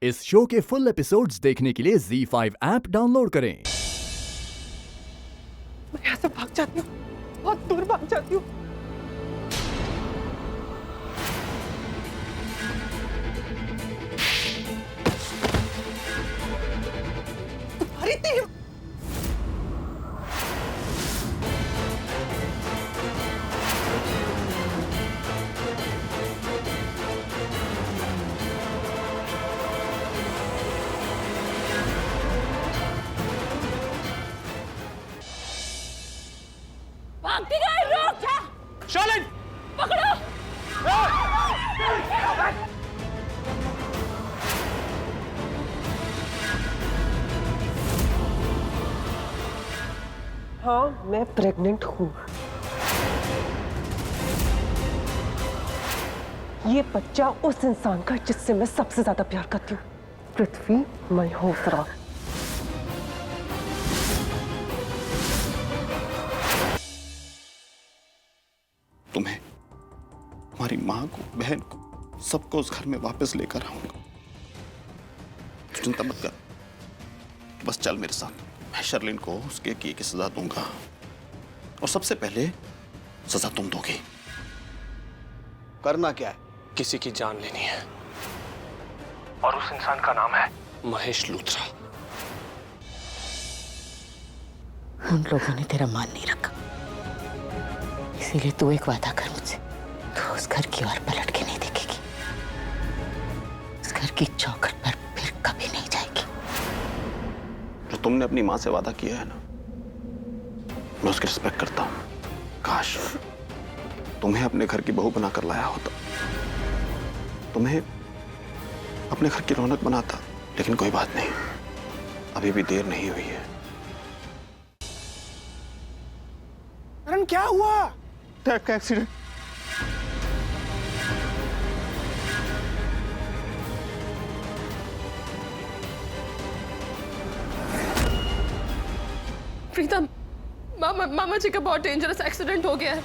इस शो के full episodes देखने के लिए ZEE5 ऐप डाउनलोड करें। मैं यहाँ से भाग जाती हूँ, बहुत दूर भाग जाती हूँ। तुम्हारी टीम भागती गई, रुक जा। शालिन पकड़ो। हाँ, मैं प्रेग्नेंट हूँ। ये बच्चा उस इंसान का जिससे मैं सबसे ज्यादा प्यार करती हूँ, पृथ्वी मल्होत्रा। तुम्हें, तुम्हारी माँ को, बहन को, सबको उस घर में वापस लेकर आऊंगा। चिंता मत कर, बस चल मेरे साथ। मैं शर्लिन को उसके किए की सजा दूंगा, और सबसे पहले सजा तुम दोगे। करना क्या है? किसी की जान लेनी है, और उस इंसान का नाम है महेश लूथरा। उन लोगों ने तेरा मान नहीं रखा, इसीलिए तू एक वादा कर मुझसे, तू उस घर की ओर पलट के नहीं देखेगी, उस घर की चौखट पर फिर कभी नहीं जाएगी। जो तुमने अपनी माँ से वादा किया है ना, मैं उसकी रिस्पेक्ट करता हूँ। काश तुम्हें अपने घर की बहू बनाकर लाया होता, तुम्हें अपने घर की रौनक बनाता, लेकिन कोई बात नहीं, अभी भी देर नहीं हुई है। करण, क्या हुआ? ट्रक का एक्सीडेंट। प्रीतम, मामा जी का बहुत डेंजरस एक्सीडेंट हो गया है।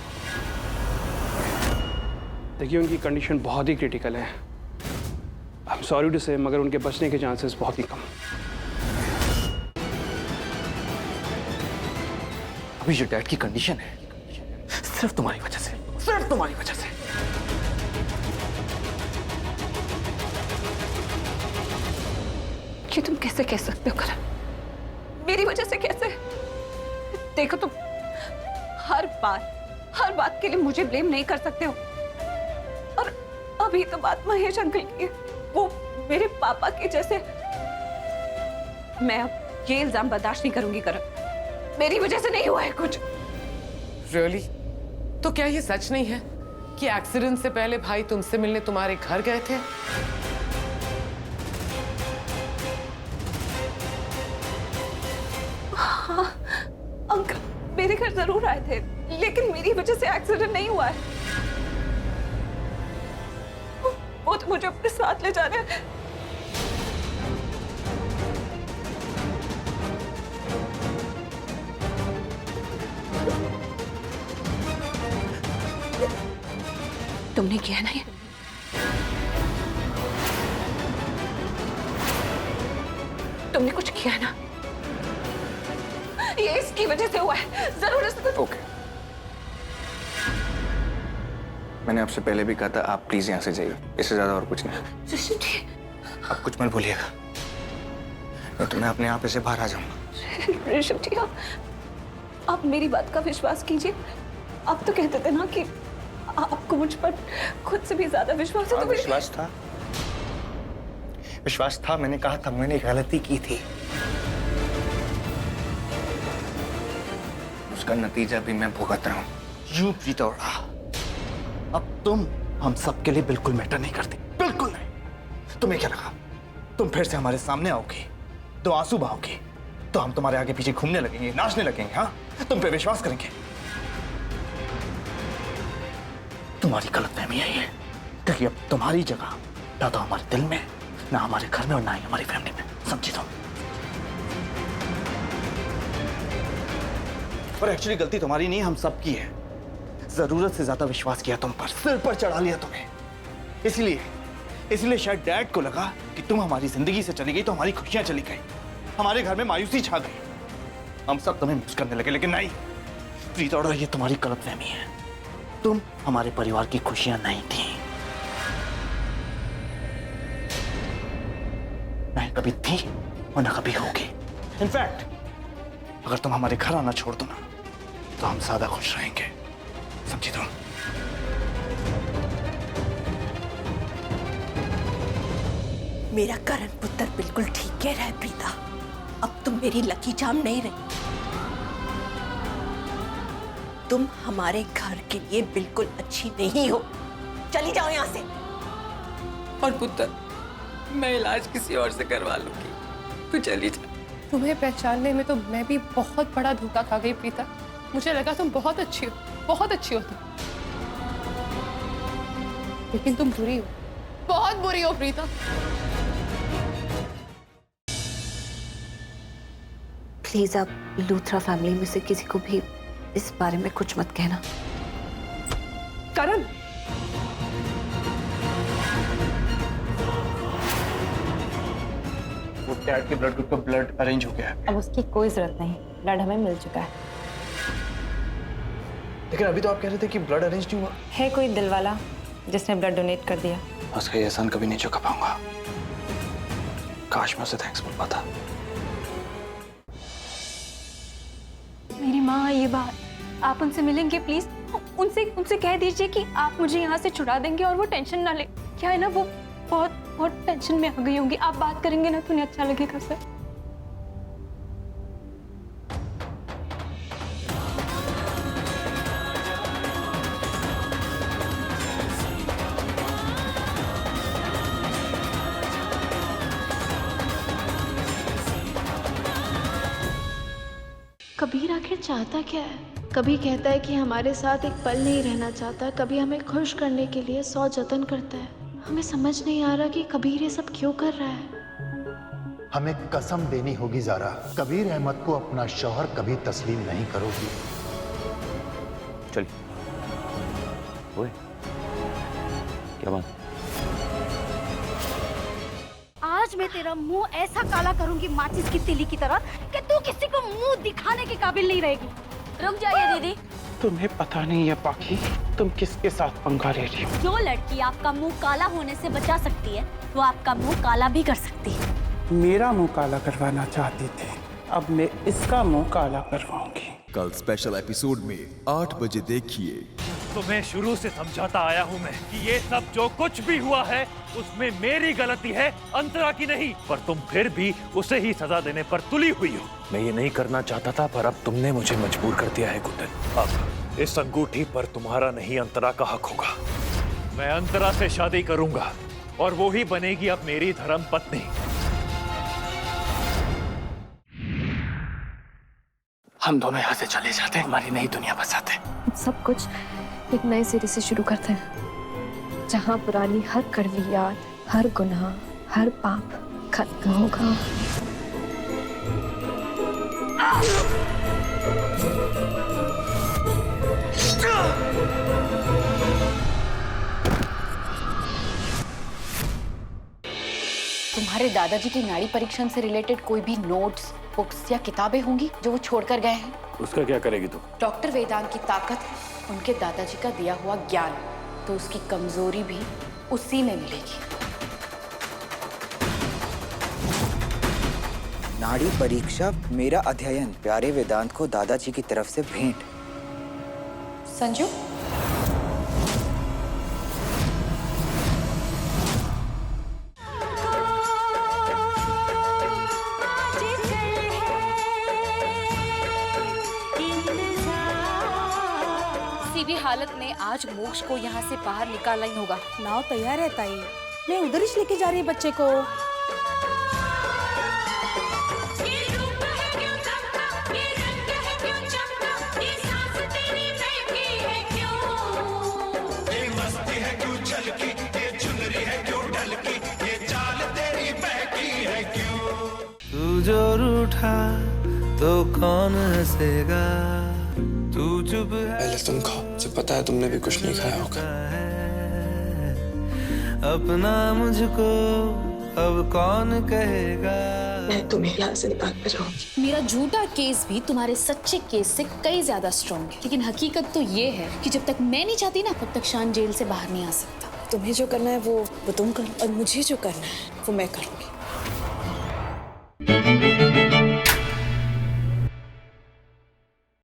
देखिए, उनकी कंडीशन बहुत ही क्रिटिकल है। आई एम सॉरी टू से, मगर उनके बचने के चांसेस बहुत ही कम। अभी जो डैड की कंडीशन है, सिर्फ तुम्हारी वजह से, सिर्फ तुम्हारी वजह से। ये तुम कैसे कह सकते हो करण? मेरी वजह से कैसे? देखो, तुम हर बात के लिए मुझे ब्लेम नहीं कर सकते हो। और अभी तो बात महेश अंकल की है, वो मेरे पापा के जैसे। मैं अब ये इल्जाम बर्दाश्त नहीं करूंगी करण, मेरी वजह से नहीं हुआ है कुछ। Really? तो क्या ये सच नहीं है कि एक्सीडेंट से पहले भाई तुमसे मिलने तुम्हारे घर गए थे? हाँ, अंकल मेरे घर जरूर आए थे, लेकिन मेरी वजह से एक्सीडेंट नहीं हुआ है। वो तो मुझे अपने साथ ले जा रहे हैं। तुमने किया ना ये? तुमने कुछ किया ना? ये इसकी वजह से हुआ है, जरूर इसको। ओके, मैंने आपसे पहले भी कहा था, आप प्लीज यहाँ से जाइए, इससे ज्यादा और कुछ नहीं। आप कुछ मत भूलिएगा, नहीं तो मैं अपने आप से बाहर आ जाऊंगा। ऋषभ जी, आप मेरी बात का विश्वास कीजिए। आप तो कहते थे ना कि आपको मुझ पर खुद से भी ज्यादा विश्वास है। तो विश्वास था, मैंने कहा था मैंने गलती की थी, उसका नतीजा भी मैं भुगत रहा हूं। यू प्रीतोरा, अब तुम हम सबके लिए बिल्कुल मैटर नहीं करती, बिल्कुल नहीं। तुम्हें क्या लगा तुम फिर से हमारे सामने आओगी, तो आंसू बहाओगी, तो हम तुम्हारे आगे पीछे घूमने लगेंगे, नाचने लगेंगे? हाँ, तुम पे विश्वास करेंगे? तुम्हारी गलतफहमी है ये, क्योंकि अब तुम्हारी जगह ना तो हमारे दिल में, ना हमारे घर में, और ना ही हमारी फैमिली में, समझी तुम? पर एक्चुअली गलती तुम्हारी नहीं, हम सबकी है। जरूरत से ज्यादा विश्वास किया तुम पर, सिर पर चढ़ा लिया तुम्हें, इसलिए इसलिए शायद डैड को लगा कि तुम हमारी जिंदगी से चली गई तो हमारी खुशियां चली गई, हमारे घर में मायूसी छा गई, हम सब तुम्हें मिस करने लगे। लेकिन नहीं प्रीता, ये तुम्हारी गलतफहमी है। तुम हमारे परिवार की खुशियां नहीं थी, नहीं कभी थी और ना कभी होगी। इनफैक्ट अगर तुम हमारे घर आना छोड़ दो ना तो हम ज्यादा खुश रहेंगे, समझी तुम? मेरा करण पुत्र बिल्कुल ठीक कह रहा है प्रीता, अब तुम मेरी लकी चार्म नहीं रही। तुम हमारे घर के लिए बिल्कुल अच्छी नहीं हो, चली जाओ यहाँ से। और पुत्र, मैं इलाज किसी और से करवा लूंगी, तू चली जा। तुम्हें पहचानने में तो मैं भी बहुत बड़ा धोखा खा गई प्रीता। मुझे लगा तुम बहुत अच्छी हो, बहुत अच्छी हो तुम, लेकिन तुम बुरी हो, बहुत बुरी हो प्रीता। प्लीज आप लूथरा फैमिली में से किसी को भी इस बारे में कुछ मत कहना। करण, वो डैड के ब्लड ग्रुप का ब्लड अरेंज हो गया है। अब उसकी कोई जरूरत नहीं, ब्लड हमें मिल चुका है। लेकिन अभी तो आप कह रहे थे कि ब्लड अरेंज नहीं हुआ। है कोई दिल वाला जिसने ब्लड डोनेट कर दिया। उसका ये एहसान कभी नहीं चुका पाऊंगा। काश मैं उसे थैंक्स बोल पाता। मेरी माँ, ये बात आप उनसे मिलेंगे प्लीज? उनसे कह दीजिए कि आप मुझे यहाँ से छुड़ा देंगे और वो टेंशन ना ले। क्या है ना, वो बहुत टेंशन में आ गई होंगी। आप बात करेंगे ना तो उन्हें अच्छा लगेगा सर। कबीर आखिर चाहता क्या है? कभी कहता है कि हमारे साथ एक पल नहीं रहना चाहता, कभी हमें खुश करने के लिए 100 जतन करता है। हमें समझ नहीं आ रहा कि कबीर ये सब क्यों कर रहा है। हमें कसम देनी होगी ज़ारा, कबीर अहमद को अपना शौहर कभी तस्लीम नहीं करोगी। चलिए। ओए, क्या बात? आज मैं तेरा मुंह ऐसा काला करूंगी माचिस की तिली की तरह कि तू किसी को मुंह दिखाने के काबिल नहीं रहेगी। रुक जाइए दीदी। तुम्हें पता नहीं है पाखी, तुम किसके साथ पंगा ले रही हो? जो लड़की आपका मुंह काला होने से बचा सकती है वो आपका मुंह काला भी कर सकती है। मेरा मुंह काला करवाना चाहती थी, अब मैं इसका मुंह काला करवाऊंगी। कल स्पेशल एपिसोड में 8 बजे देखिए। तुम्हें शुरू से समझाता आया हूँ मैं कि ये सब जो कुछ भी हुआ है उसमें मेरी गलती है, अंतरा की नहीं। पर तुम फिर भी उसे ही सजा देने पर तुली हुई हो। मैं ये नहीं करना चाहता था पर अब तुमने मुझे मजबूर कर दिया है गुंदन। अब इस अंगूठी पर तुम्हारा नहीं अंतरा का हक होगा। मैं अंतरा से शादी करूंगा और वो ही बनेगी अब मेरी धर्म पत्नी। हम दोनों यहाँ से चले जाते हैं, हमारी नई दुनिया बसाते हैं। सब कुछ एक नए सिरे से शुरू करते हैं, जहाँ पुरानी हर कड़वी याद, हर गुनाह, हर पाप खत्म होगा। तुम्हारे दादाजी की नाड़ी परीक्षण से रिलेटेड कोई भी नोट्स, बुक्स या किताबें होंगी जो वो छोड़ कर गए हैं? उसका क्या करेगी तुम? डॉक्टर वेदांत की ताकत है उनके दादाजी का दिया हुआ ज्ञान, तो उसकी कमजोरी भी उसी में मिलेगी। नाड़ी परीक्षा मेरा अध्ययन, प्यारे वेदांत को दादाजी की तरफ से भेंट। संजू, किसी भी हालत में आज मोक्ष को यहाँ से बाहर निकालना ही होगा। नाव तैयार है ताई, मैं उधर ही लेके जा रही हूँ बच्चे को। तू जो रूठा तो कौन हंसेगा, तू चुप है। पहले तुम खाओ, मुझे पता है तुमने भी कुछ नहीं खाया होगा। अपना मुझको अब कौन कहेगा। मैं तुम्हें यहाँ जिंदा करूंगी। मेरा झूठा केस भी तुम्हारे सच्चे केस से कई ज्यादा स्ट्रॉन्ग है, लेकिन हकीकत तो ये है कि जब तक मैं नहीं चाहती ना तब तक शान जेल से बाहर नहीं आ सकता। तुम्हें जो करना है वो तुम करो और मुझे जो करना है वो मैं करूंगी।